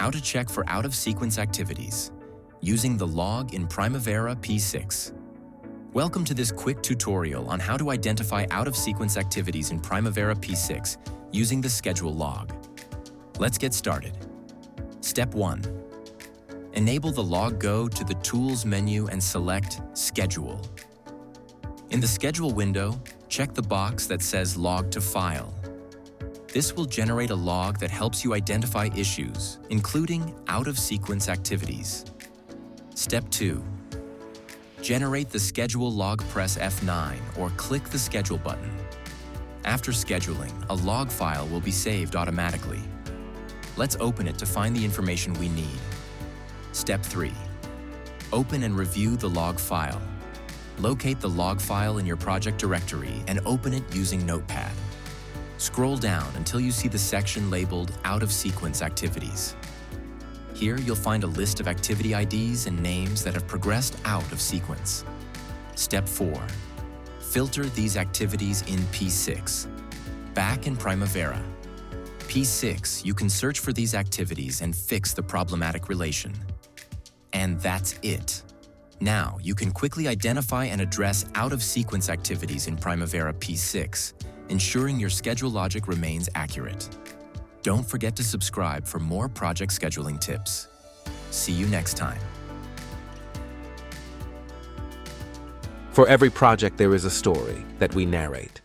how to check for out-of-sequence activities using the log in Primavera P6. Welcome to this quick tutorial on how to identify out-of-sequence activities in Primavera P6 using the schedule log. Let's get started. Step 1. Enable the log. Go to the Tools menu and select Schedule. In the Schedule window, check the box that says Log to File. This will generate a log that helps you identify issues, including out-of-sequence activities. Step 2. Generate the schedule log. Press F9 or click the Schedule button. After scheduling, a log file will be saved automatically. Let's open it to find the information we need. Step 3. Open and review the log file. Locate the log file in your project directory and open it using Notepad. Scroll down until you see the section labeled Out-of-Sequence Activities. Here you'll find a list of activity IDs and names that have progressed out of sequence. Step 4. Filter these activities in P6. Back in Primavera. P6, you can search for these activities and fix the problematic relation. And that's it. Now, you can quickly identify and address out-of-sequence activities in Primavera P6, ensuring your schedule logic remains accurate. Don't forget to subscribe for more project scheduling tips. See you next time. For every project, there is a story that we narrate.